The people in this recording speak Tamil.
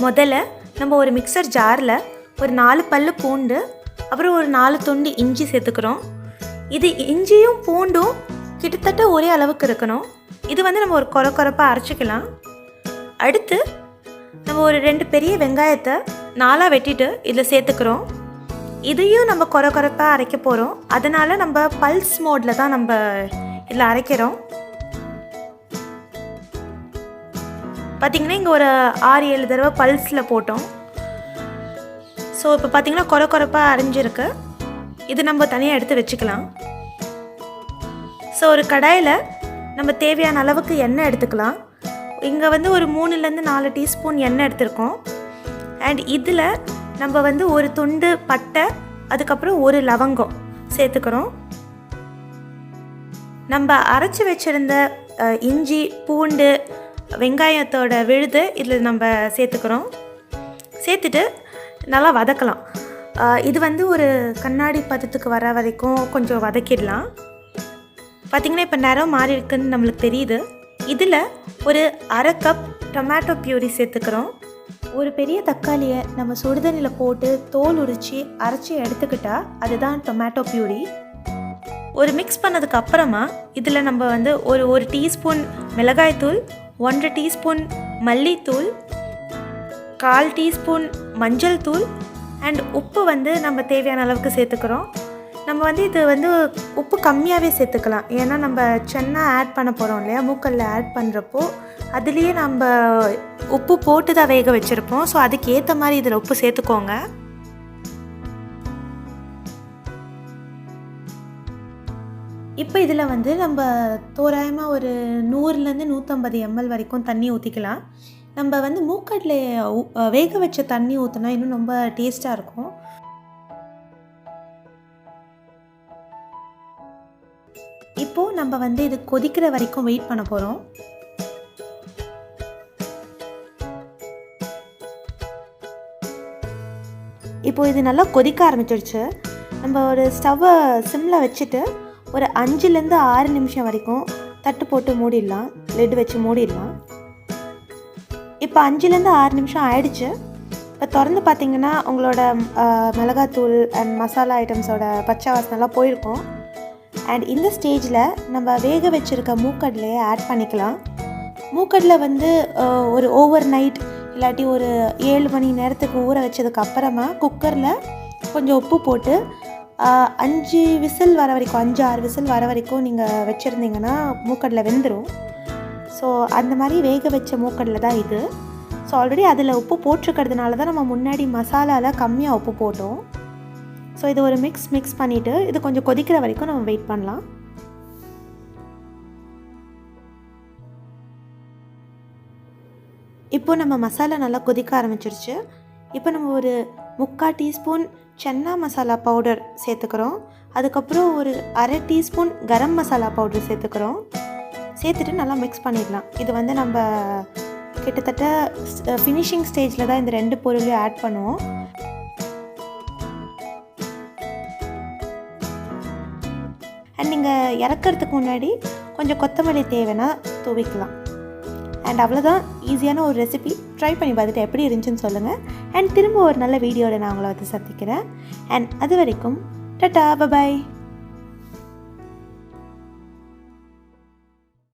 முதல்ல நம்ம ஒரு மிக்சர் ஜாரில் ஒரு 4 பல்லு பூண்டு அப்புறம் ஒரு 4 துண்டு இஞ்சி சேர்த்துக்கிறோம். இது இஞ்சியும் பூண்டும் கிட்டத்தட்ட ஒரே அளவுக்கு இருக்கணும். இது வந்து நம்ம ஒரு கொரப்பாக அரைச்சிக்கலாம். அடுத்து நம்ம ஒரு 2 பெரிய வெங்காயத்தை 4 வெட்டிட்டு இதில் சேர்த்துக்கிறோம். இதையும் நம்ம கொரப்பாக அரைக்க போகிறோம். அதனால் நம்ம பல்ஸ் மோடில் தான் நம்ம இதில் அரைக்கிறோம். பார்த்திங்கன்னா இங்கே ஒரு 6-7 தடவை பல்ஸில் போட்டோம். ஸோ இப்போ பார்த்திங்கன்னா கொரப்பாக அரைஞ்சிருக்கு. இது நம்ம தனியாக எடுத்து வச்சுக்கலாம். ஸோ ஒரு கடாயில் நம்ம தேவையான அளவுக்கு எண்ணெய் எடுத்துக்கலாம். இங்கே வந்து ஒரு 3-4 டீஸ்பூன் எண்ணெய் எடுத்துருக்கோம். அண்ட் இதில் நம்ம வந்து ஒரு துண்டு பட்டை அதுக்கப்புறம் ஒரு லவங்கம் சேர்த்துக்கிறோம். நம்ம அரைச்சி வச்சுருந்த இஞ்சி பூண்டு வெங்காயத்தோட விழுது இதில் நம்ம சேர்த்துக்கிறோம். சேர்த்துட்டு நல்லா வதக்கலாம். இது வந்து ஒரு கண்ணாடி பதத்துக்கு வர வரைக்கும் கொஞ்சம் வதக்கிடலாம். பார்த்திங்கன்னா இப்போ நிறம் மாறி இருக்குன்னு நம்மளுக்கு தெரியுது. இதில் ஒரு 1/2 கப் டொமேட்டோ பியூரி சேர்த்துக்கிறோம். ஒரு பெரிய தக்காளியை நம்ம சுடுதண்ணியில் போட்டு தோல் உரித்து அரைச்சி எடுத்துக்கிட்டால் அதுதான் டொமேட்டோ பியூரி. ஒரு மிக்ஸ் பண்ணதுக்கு அப்புறமா இதில் நம்ம வந்து ஒரு டீஸ்பூன் மிளகாய்த்தூள், 1 டீஸ்பூன் மல்லித்தூள், 1/4 டீஸ்பூன் மஞ்சள் தூள் அண்ட் உப்பு வந்து நம்ம தேவையான அளவுக்கு சேர்த்துக்கிறோம். நம்ம வந்து இது வந்து உப்பு கம்மியாகவே சேர்த்துக்கலாம். ஏன்னா நம்ம சென்னா ஆட் பண்ண போகிறோம் இல்லையா, மூக்கல்ல ஆட் பண்ணுறப்போ அதுலேயே நம்ம உப்பு போட்டு தான் வேக வச்சுருப்போம். ஸோ அதுக்கு ஏற்ற மாதிரி இதில் உப்பு சேர்த்துக்கோங்க. இப்போ இதில் வந்து நம்ம தோராயமாக ஒரு 100-150 ml வரைக்கும் தண்ணி ஊற்றிக்கலாம். நம்ம வந்து மூக்கடலை வேக வச்ச தண்ணி ஊற்றினா இன்னும் ரொம்ப டேஸ்ட்டாக இருக்கும். இப்போது நம்ம வந்து இது கொதிக்கிற வரைக்கும் வெயிட் பண்ண போகிறோம். இப்போது இது நல்லா கொதிக்க ஆரம்பிச்சிருச்சு. நம்ம ஒரு ஸ்டவ்வை சிம்மில் வச்சுட்டு ஒரு 5-6 நிமிஷம் வரைக்கும் தட்டு போட்டு மூடிடலாம். லெட் வச்சு மூடிடலாம். இப்போ 5-6 நிமிஷம் ஆயிடுச்சு. இப்போ திறந்து பார்த்திங்கன்னா உங்களோட மிளகாத்தூள் அண்ட் மசாலா ஐட்டம்ஸோட பச்சை வாசனைலாம் போயிருக்கும். அண்ட் இந்த ஸ்டேஜில் நம்ம வேக வச்சுருக்க மூக்கடலையை ஆட் பண்ணிக்கலாம். மூக்கடலை வந்து ஒரு ஓவர் நைட் இல்லாட்டி ஒரு 7 மணி நேரத்துக்கு ஊற வச்சதுக்கு அப்புறமா குக்கரில் கொஞ்சம் உப்பு போட்டு 5 விசில் வர வரைக்கும் 5-6 விசில் வர வரைக்கும் நீங்கள் வச்சுருந்தீங்கன்னா மூக்கடலை வெந்துடும். ஸோ அந்த மாதிரி வேக வச்ச மூக்கடலை தான் இது. ஸோ ஆல்ரெடி அதில் உப்பு போட்டிருக்கிறதுனால தான் நம்ம முன்னாடி மசாலாவில் கம்மியாக உப்பு போட்டோம். ஸோ இது ஒரு மிக்ஸ் பண்ணிவிட்டு இது கொஞ்சம் கொதிக்கிற வரைக்கும் நம்ம வெயிட் பண்ணலாம். இப்போது நம்ம மசாலா நல்லா கொதிக்க ஆரம்பிச்சிருச்சு. இப்போ நம்ம ஒரு 3/4 டீஸ்பூன் சன்னா மசாலா பவுடர் சேர்த்துக்கிறோம். அதுக்கப்புறம் ஒரு 1/2 டீஸ்பூன் கரம் மசாலா பவுடர் சேர்த்துக்கிறோம். சேர்த்துட்டு நல்லா மிக்ஸ் பண்ணிடலாம். இது வந்து நம்ம கிட்டத்தட்ட ஃபினிஷிங் ஸ்டேஜில் தான் இந்த 2 பொருளையும் ஆட் பண்ணுவோம். அண்ட் நீங்கள் இறக்கிறதுக்கு முன்னாடி கொஞ்சம் கொத்தமல்லி தேவைன்னா தூவிக்கலாம். அண்ட் அவ்வளோதான், ஈஸியான ஒரு ரெசிபி. ட்ரை பண்ணி பார்த்துட்டு எப்படி இருந்துச்சுன்னு சொல்லுங்கள். அண்ட் திரும்ப ஒரு நல்ல வீடியோவில் நான் உங்களை வந்து சந்திக்கிறேன். அண்ட் அது வரைக்கும் டாடா, பை.